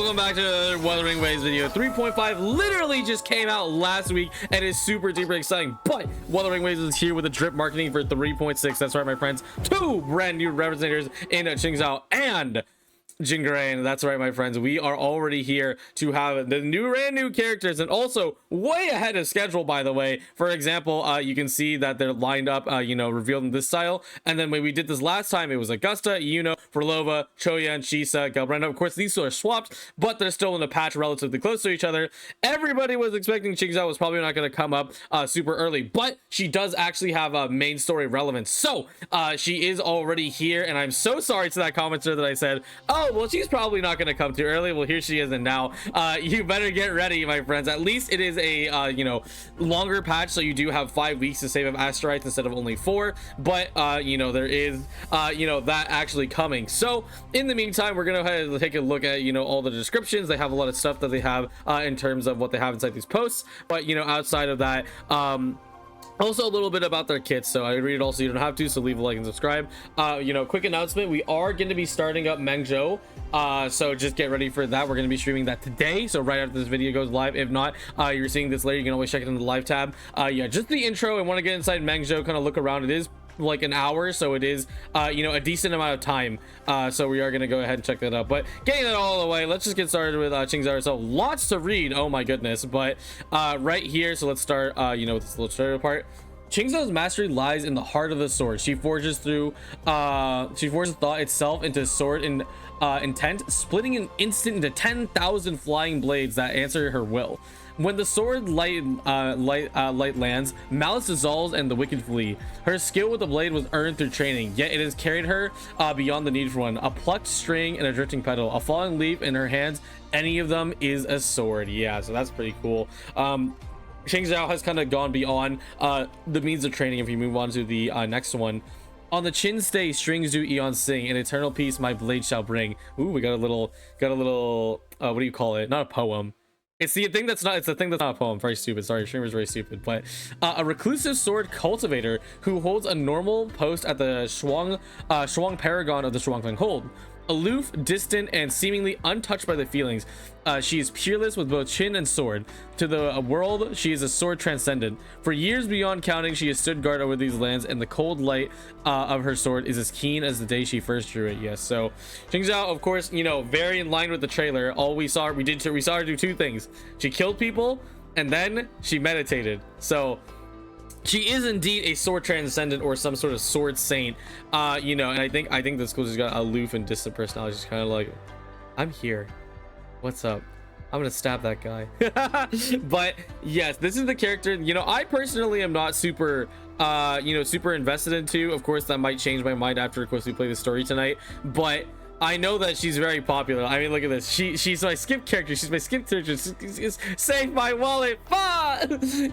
welcome back to another Wuthering Waves video. 3.5 literally just came out last week and is super duper exciting, but Wuthering Waves is here with a drip marketing for 3.6. That's right, my friends, 2 brand new representatives in Qingxiao and Jingran. That's right, my friends, we are already here to have the brand new characters, and also way ahead of schedule, by the way. For example, you can see that they're lined up, revealed in this style. And then when we did this last time, it was Augusta, Forlova, Choyan, Shisa, Galbrenda. Of course, these two are swapped, but they're still in a patch relatively close to each other. Everybody was expecting Qingxiao was probably not going to come up super early, but she does actually have a main story relevance. So she is already here, and I'm so sorry to that commenter that I said, oh, well, she's probably not going to come too early. Well, here she is, and now you better get ready, my friends. At least it is a longer patch, so you do have 5 weeks to save up asteroids instead of only 4. But there is that actually coming. So in the meantime, we're gonna go ahead and take a look at all the descriptions. They have a lot of stuff that they have in terms of what they have inside these posts, but outside of that, also a little bit about their kits. So I read it also, you don't have to, so leave a like and subscribe. Quick announcement, we are going to be starting up Mengzhou, so just get ready for that. We're going to be streaming that today, so right after this video goes live. If not, you're seeing this later, you can always check it in the live tab. Just the intro. I want to get inside Mengzhou, kind of look around. It is like an hour, so it is a decent amount of time, so we are going to go ahead and check that out. But getting that all the way, let's just get started with Qingxiao. So lots to read, oh my goodness. But right here, so let's start with this little starter part. Qingxiao's mastery lies in the heart of the sword. She forges thought itself into sword in intent, splitting an instant into 10,000 flying blades that answer her will. When the sword light lands, malice dissolves and the wicked flee. Her skill with the blade was earned through training, yet it has carried her beyond the need for one. A plucked string and a drifting petal, a falling leaf in her hands, any of them is a sword. Yeah, so that's pretty cool. Qingxiao has kind of gone beyond the means of training. If you move on to the next one. On the chin stay, strings do eons sing, an eternal peace my blade shall bring. Ooh, we got a little what do you call it? Not a poem. It's the thing that's not a poem. Very stupid. Sorry, streamer's very stupid. But a reclusive sword cultivator who holds a normal post at the Shuang paragon of the Xuanfang hold. Aloof, distant, and seemingly untouched by the feelings, she is peerless with both chin and sword. To the world, she is a sword transcendent. For years beyond counting, she has stood guard over these lands, and the cold light of her sword is as keen as the day she first drew it. Yes, so Qingxiao, of course, very in line with the trailer. All we saw her do 2 things. She killed people, and then she meditated. So she is indeed a sword transcendent, or some sort of sword saint, and I think this school just got aloof and distant personality. Just kind of like, I'm here, what's up, I'm gonna stab that guy. But yes, this is the character I personally am not super super invested into. Of course, that might change my mind after, of course, we play the story tonight, but I know that she's very popular. I mean, look at this. She's my skip character. She's my skip character. Save my wallet.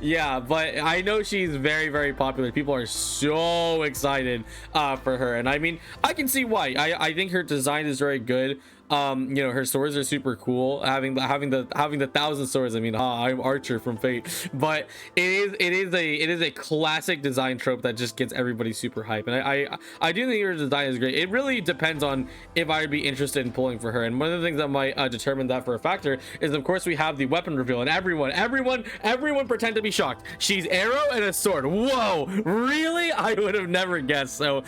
Yeah, but I know she's very, very popular. People are so excited for her, and I mean, I can see why. I think her design is very good. Her swords are super cool. Having the 1,000 swords. I mean, I'm Archer from Fate, but it is a classic design trope that just gets everybody super hype. And I do think her design is great. It really depends on if I'd be interested in pulling for her. And one of the things that might determine that for a factor is, of course, we have the weapon reveal, and everyone pretend to be shocked. She's arrow and a sword. Whoa, really? I would have never guessed. So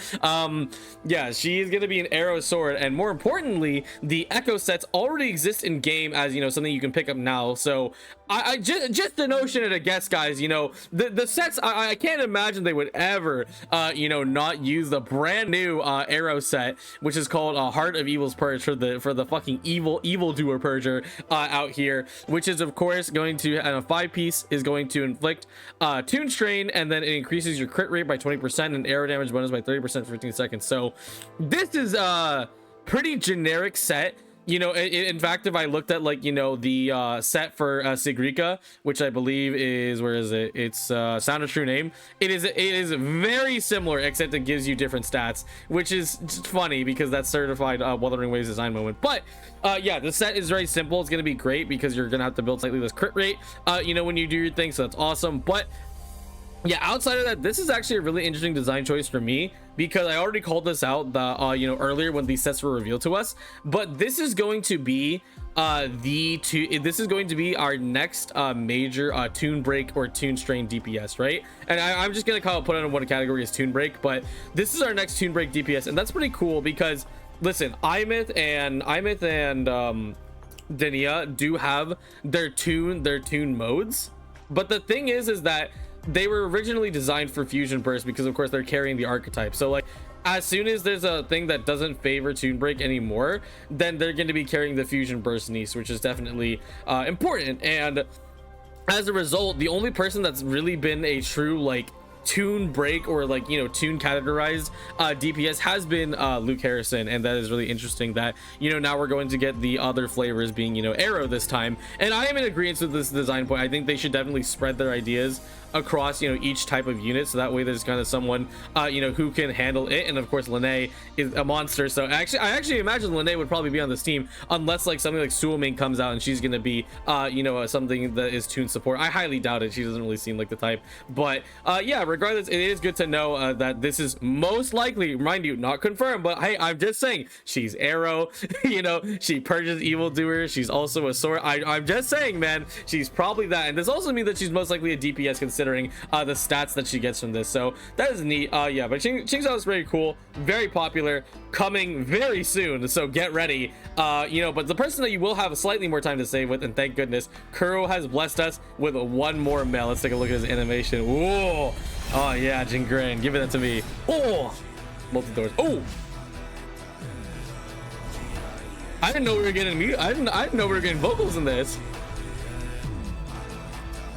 yeah, she is going to be an arrow sword, and more importantly, the echo sets already exist in game as something you can pick up now. So I just the notion at a guess, guys, the sets, I can't imagine they would ever not use the brand new arrow set, which is called Heart of Evil's Purge, for the fucking evildoer purger out here, which is of course going to, and a 5-piece is going to inflict tune strain, and then it increases your crit rate by 20% and arrow damage bonus by 30% for 15 seconds. So this is pretty generic set. In fact, if I looked at the set for Sigrika, which I believe is, where is it, it's Sound of True Name, it is very similar, except it gives you different stats, which is just funny because that's certified Wuthering Waves design moment. But yeah, the set is very simple. It's going to be great because you're going to have to build slightly less crit rate when you do your thing, so that's awesome. But yeah, outside of that, this is actually a really interesting design choice for me, because I already called this out the you know, earlier when these sets were revealed to us. But this is going to be this is going to be our next major tune break or tune strain DPS, right? And I'm just gonna put it in one category as tune break, but this is our next tune break DPS, and that's pretty cool because listen, Imyth and Denia do have their tune modes, but the thing is that they were originally designed for fusion burst because of course they're carrying the archetype. So like as soon as there's a thing that doesn't favor tune break anymore, then they're going to be carrying the fusion burst niche, which is definitely important. And as a result, the only person that's really been a true like tune break or like, you know, tune categorized DPS has been Luke Harrison, and that is really interesting that, you know, now we're going to get the other flavors being, you know, Arrow this time. And I am in agreement with this design point. I think they should definitely spread their ideas across, you know, each type of unit, so that way there's kind of someone you know, who can handle it. And of course Lene is a monster, so I actually imagine Lene would probably be on this team unless like something like Xuanling comes out and she's gonna be you know, something that is tune support. I highly doubt it. She doesn't really seem like the type, but yeah, regardless, it is good to know that this is most likely, mind you, not confirmed, but hey, I'm just saying she's Arrow. You know, she purges evildoers, she's also a sword. I'm just saying, man, she's probably that. And this also means that she's most likely a DPS considering the stats that she gets from this, so that is neat. Yeah, but Qingxiao is very cool, very popular, coming very soon, so get ready. You know, but the person that you will have slightly more time to save with, and thank goodness, Kuro has blessed us with one more male. Let's take a look at his animation. Whoa, oh yeah, Jingran, give it to me. Oh, multi-doors. Oh, I didn't know we were getting I didn't know we were getting vocals in this.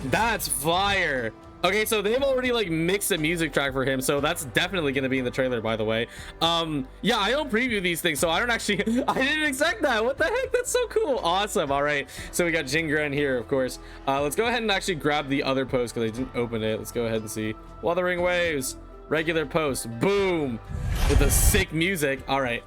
That's fire. Okay, so they've already like mixed a music track for him, so that's definitely going to be in the trailer, by the way. Yeah, I don't preview these things, so I don't actually I didn't expect that. What the heck? That's so cool. Awesome. All right, so we got Jingran here, of course. Let's go ahead and actually grab the other post because I didn't open it. Let's go ahead and see. Wuthering Waves, regular post, boom, with the sick music. All right.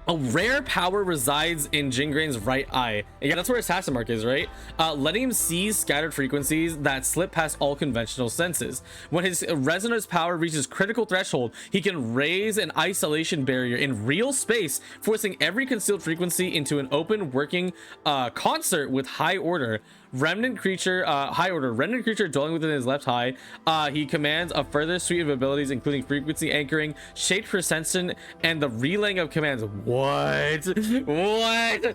A rare power resides in Jingran's right eye. Yeah, that's where his hash mark is, right? Letting him seize scattered frequencies that slip past all conventional senses. When his resonance power reaches critical threshold, he can raise an isolation barrier in real space, forcing every concealed frequency into an open working concert with high order. Remnant creature, high order remnant creature dwelling within his left eye. He commands a further suite of abilities including frequency anchoring, shaped perception, and the relaying of commands. What?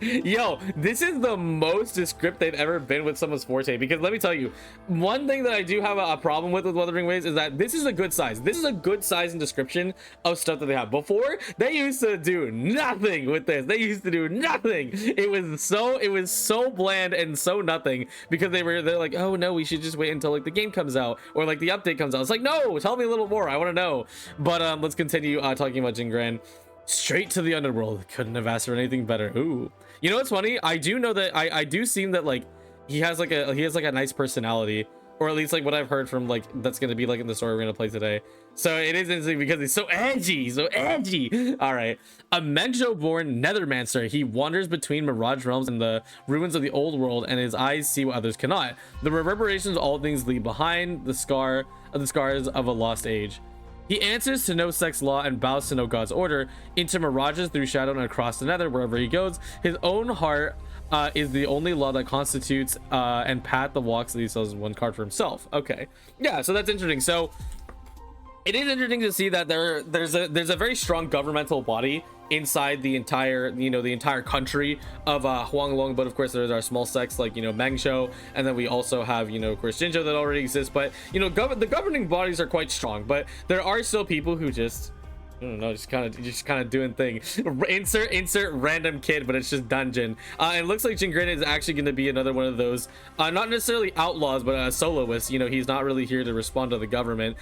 Yo, this is the most descriptive they've ever been with someone's forte, because let me tell you, one thing that I do have a problem with Wuthering Waves is that this is a good size. This is a good size and description of stuff that they have. Before, they used to do nothing with this. They used to do nothing. It was so bland and so nothing, because they're like, oh no, we should just wait until like the game comes out or like the update comes out. It's like, no, tell me a little more, I want to know. But let's continue talking about Jingran. Straight to the underworld. Couldn't have asked for anything better. Ooh, you know what's funny? I do know that I do seem that like he has like a nice personality, or at least like what I've heard from like that's gonna be like in the story we're gonna play today. So it is interesting because he's so edgy, so edgy. All right, a Mengzhou born nethermancer, he wanders between mirage realms and the ruins of the old world, and his eyes see what others cannot. The reverberations of all things leave behind the scars of a lost age. He answers to no sex law and bows to no god's order. Into mirages through shadow and across the nether, wherever he goes, his own heart is the only law that constitutes and path the walks that he sells one card for himself. Okay, yeah, so that's interesting. So it is interesting to see that there's a very strong governmental body inside the entire, you know, the entire country of Xuanling. But of course there's our small sects like, you know, Mengzhou, and then we also have, you know, of course Jinzhou that already exists. But you know, the governing bodies are quite strong, but there are still people who just, I don't know, just kind of doing things. Insert random kid, but it's just dungeon. It looks like Jingran is actually going to be another one of those, not necessarily outlaws, but a soloist. You know, he's not really here to respond to the government.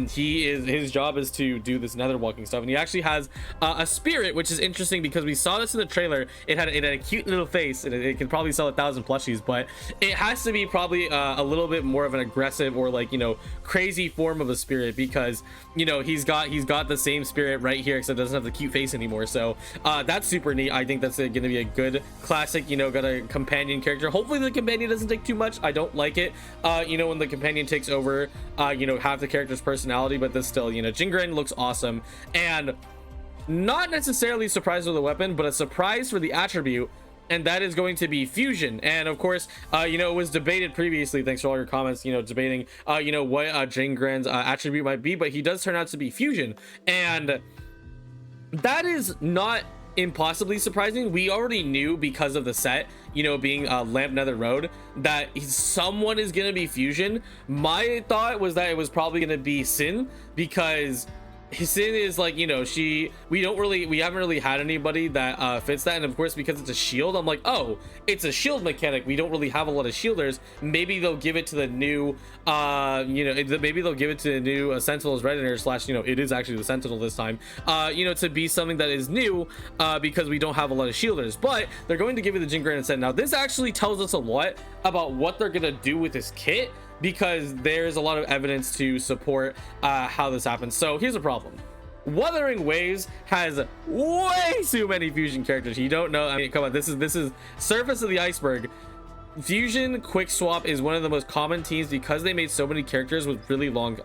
His job is to do this nether walking stuff, and he actually has a spirit, which is interesting because we saw this in the trailer. It had a cute little face, and it can probably sell 1,000 plushies, but it has to be probably a little bit more of an aggressive or like, you know, crazy form of a spirit, because you know he's got the same spirit spirit right here, except it doesn't have the cute face anymore. So that's super neat. I think that's going to be a good classic, you know, got a companion character. Hopefully the companion doesn't take too much. I don't like it, you know, when the companion takes over, you know, half the character's personality, but this still, you know, Jingran looks awesome. And not necessarily surprised with the weapon, but a surprise for the attribute, and that is going to be fusion. And of course, you know, it was debated previously, thanks for all your comments, you know, debating you know, what Jingran's attribute might be, but he does turn out to be fusion, and that is not impossibly surprising. We already knew because of the set, you know, being Lamp Nether Road, that someone is gonna be fusion. My thought was that it was probably gonna be Sin, because Sin is like, you know, we haven't really had anybody that fits that. And of course, because it's a shield, I'm like, oh, it's a shield mechanic, we don't really have a lot of shielders. Maybe they'll give it to the new you know, maybe they'll give it to the new Sentinel's Resonator slash, you know, it is actually the Sentinel this time, you know, to be something that is new, because we don't have a lot of shielders. But they're going to give you the Jingran instead. Now this actually tells us a lot about what they're gonna do with this kit, because there's a lot of evidence to support how this happens. So here's a problem. Wuthering Waves has way too many fusion characters. You don't know, I mean, come on, this is surface of the iceberg. Fusion quick swap is one of the most common teams because they made so many characters with really long,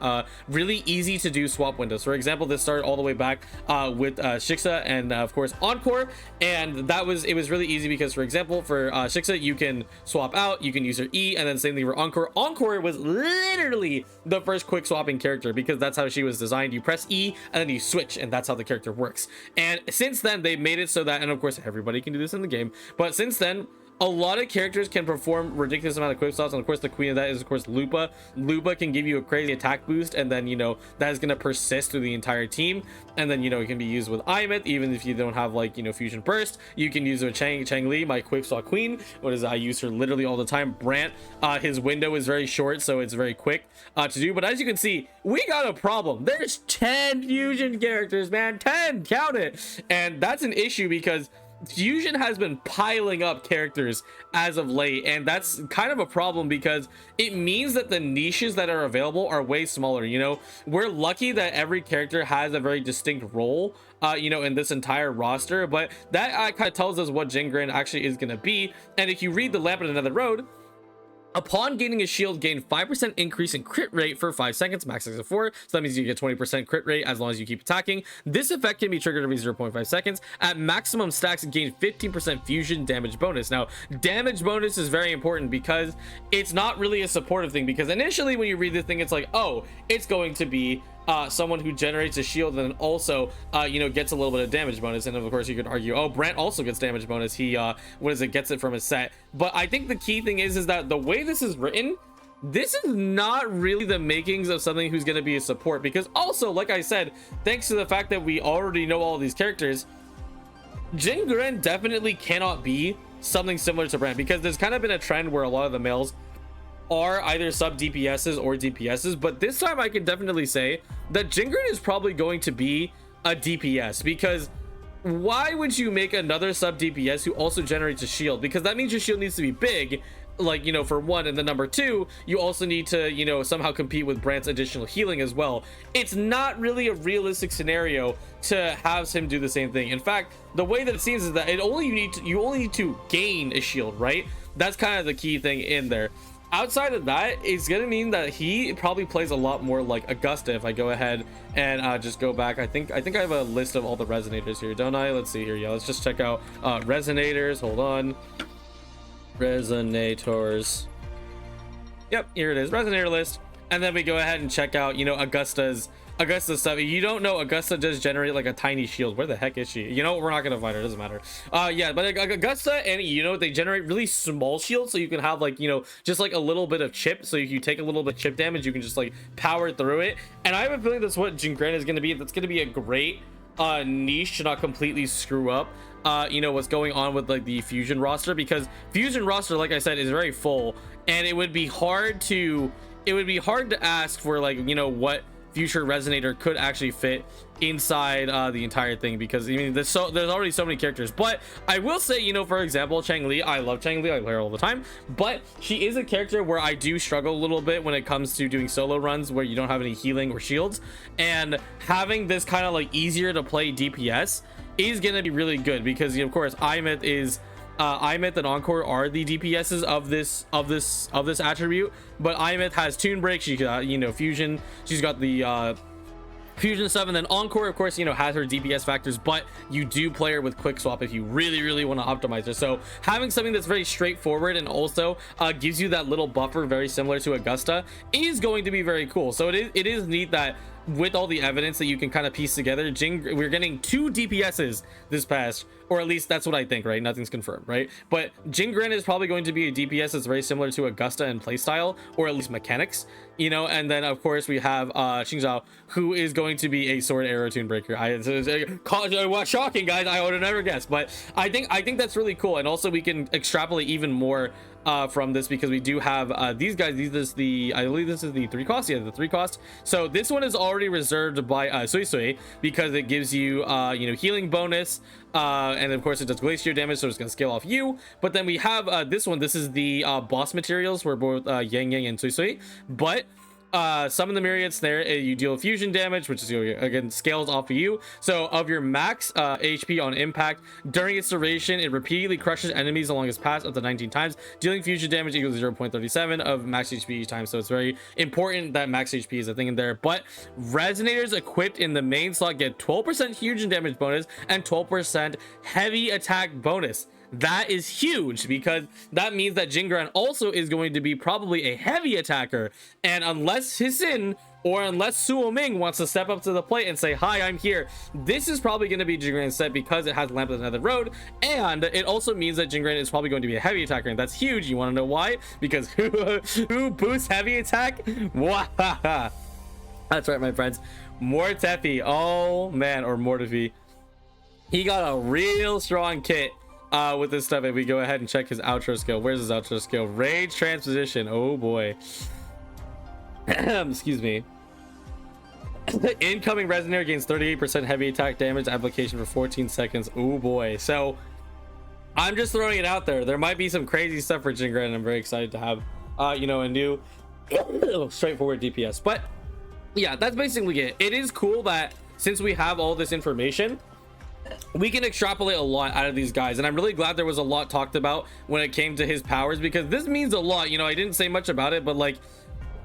really easy to do swap windows. For example, this started all the way back with Qingxiao and of course Encore, and it was really easy because, for example, for Qingxiao, you can swap out, you can use her E, and then same thing for Encore. Encore was literally the first quick swapping character because that's how she was designed. You press E and then you switch, and that's how the character works. And since then, they made it so that, and of course everybody can do this in the game, but since then, a lot of characters can perform ridiculous amount of quick swaps, and of course the queen of that is of course Lupa. Lupa can give you a crazy attack boost, and then, you know, that is going to persist through the entire team. And then, you know, it can be used with Imeth, even if you don't have, like, you know, fusion burst. You can use it with Changli, my quick swap queen. I use her literally all the time. Brant, his window is very short, so it's very quick to do. But as you can see, we got a problem. There's 10 fusion characters, man. 10, count it. And that's an issue because fusion has been piling up characters as of late, and that's kind of a problem because it means that the niches that are available are way smaller. You know, we're lucky that every character has a very distinct role, you know, in this entire roster, but that kind of tells us what Jingran actually is going to be. And if you read the Lamp on Another Road, upon gaining a shield, gain 5% increase in crit rate for 5 seconds, max of 4. So that means you get 20% crit rate as long as you keep attacking. This effect can be triggered every 0.5 seconds. At maximum stacks, gain 15% fusion damage bonus. Now, damage bonus is very important because it's not really a supportive thing, because initially when you read this thing, it's like, oh, it's going to be someone who generates a shield and also you know, gets a little bit of damage bonus. And of course you could argue, oh, Brant also gets damage bonus, he gets it from his set. But I think the key thing is that the way this is written, this is not really the makings of something who's going to be a support, because also, like I said, thanks to the fact that we already know all these characters, Jingran definitely cannot be something similar to Brant, because there's kind of been a trend where a lot of the males are either sub DPSs or DPSs, but this time I can definitely say that Jingran is probably going to be a DPS, because why would you make another sub DPS who also generates a shield? Because that means your shield needs to be big, like, you know, for one, and then number two, you also need to, you know, somehow compete with Brant's additional healing as well. It's not really a realistic scenario to have him do the same thing. In fact, the way that it seems is that you only need to gain a shield, right? That's kind of the key thing in there. Outside of that, it's gonna mean that he probably plays a lot more like Augusta. If I go ahead and just go back, I think I have a list of all the resonators here, don't I? Let's see here. Yeah, let's just check out resonators. Hold on, resonators. Yep, here it is, resonator list. And then we go ahead and check out, you know, Augusta's stuff. You don't know, Augusta does generate like a tiny shield. Where the heck is she? You know, we're not gonna find her, doesn't matter. Yeah, but Augusta and, you know, they generate really small shields, so you can have, like, you know, just like a little bit of chip. So if you take a little bit of chip damage, you can just like power through it. And I have a feeling that's what Jingran is gonna be. That's gonna be a great niche to not completely screw up you know, what's going on with like the fusion roster, because fusion roster, like I said, is very full, and it would be hard to ask for, like, you know, what future resonator could actually fit inside the entire thing, because I mean there's already so many characters. But I will say, you know, for example, Changli, I love Changli, I play her all the time, but she is a character where I do struggle a little bit when it comes to doing solo runs where you don't have any healing or shields, and having this kind of like easier to play DPS is gonna be really good, because of course Imeth and Encore are the DPSs of this attribute, but Imeth has Tune Break, she got, you know, Fusion, she's got the Fusion stuff, and then Encore, of course, you know, has her DPS factors, but you do play her with quick swap if you really want to optimize her. So having something that's very straightforward and also gives you that little buffer very similar to Augusta is going to be very cool. So it is neat that with all the evidence that you can kind of piece together, we're getting 2 DPSs this past, or at least that's what I think, right? Nothing's confirmed, right? But Jingran is probably going to be a DPS that's very similar to Augusta in playstyle, or at least mechanics, you know. And then of course we have QINGXIAO, who is going to be a sword arrow tune breaker. Shocking, guys, I would have never guessed, but I think that's really cool. And also we can extrapolate even more from this, because we do have these guys. I believe this is the 3 cost. Yeah, the 3 cost. So this one is already reserved by Suisui, because it gives you you know, healing bonus, and of course it does glacier damage, so it's going to scale off you. But then we have this one. This is the boss materials for both Yangyang and Suisui, but summon the myriad snare, you deal fusion damage, which is, again, scales off of you. So of your max HP on impact during its duration, it repeatedly crushes enemies along its path up to 19 times, dealing fusion damage equals 0.37 of max HP each time. So it's very important that max HP is a thing in there. But resonators equipped in the main slot get 12% fusion damage bonus and 12% heavy attack bonus. That is huge, because that means that Jingran also is going to be probably a heavy attacker, and unless Hisin or unless Suoming wants to step up to the plate and say, hi, I'm here, this is probably going to be Jingran's set, because it has Lamp of the Nether Road, and it also means that Jingran is probably going to be a heavy attacker, and that's huge. You want to know why? Because who boosts heavy attack? Wahaha. That's right, my friends, Mortefi. Oh man, or Mortefi, he got a real strong kit with this stuff. If we go ahead and check his outro skill, where's his outro skill? Rage transposition. Oh boy. Excuse me. Incoming resonator gains 38% heavy attack damage application for 14 seconds. Oh boy. So I'm just throwing it out there. There might be some crazy stuff for Jingran, and I'm very excited to have you know, a new straightforward DPS. But yeah, that's basically it. It is cool that since we have all this information, we can extrapolate a lot out of these guys, and I'm really glad there was a lot talked about when it came to his powers, because this means a lot. You know, I didn't say much about it, but like,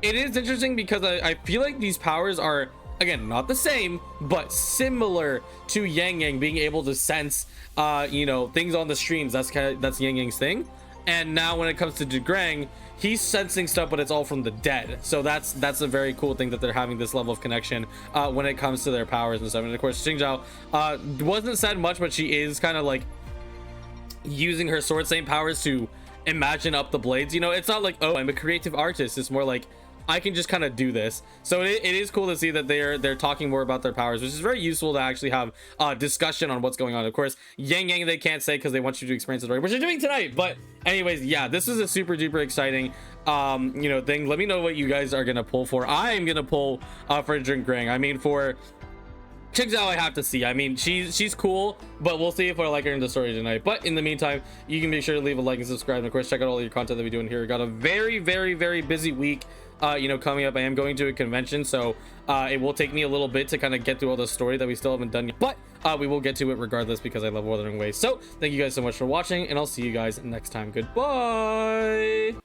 it is interesting because I feel like these powers are, again, not the same, but similar to Yangyang being able to sense you know, things on the streams. That's Yangyang's thing. And now when it comes to Jingran, he's sensing stuff, but it's all from the dead. So that's a very cool thing, that they're having this level of connection when it comes to their powers and stuff. And of course, QINGXIAO wasn't said much, but she is kind of like using her sword same powers to imagine up the blades. You know, it's not like, oh, I'm a creative artist. It's more like, I can just kind of do this. So it is cool to see that they're talking more about their powers, which is very useful to actually have discussion on what's going on. Of course, Yangyang they can't say because they want you to experience it, right, which you're doing tonight. But anyways, yeah, this is a super duper exciting you know, thing. Let me know what you guys are gonna pull for. I am gonna pull for Jingran. I mean, for QINGXIAO, I have to see. I mean, she's cool, but we'll see if I like her in the story tonight. But in the meantime, you can make sure to leave a like and subscribe, and of course check out all your content that we do in here. We got a very busy week you know, coming up. I am going to a convention, so it will take me a little bit to kind of get through all the story that we still haven't done yet, but we will get to it regardless, because I love Wuthering Waves. So thank you guys so much for watching, and I'll see you guys next time. Goodbye.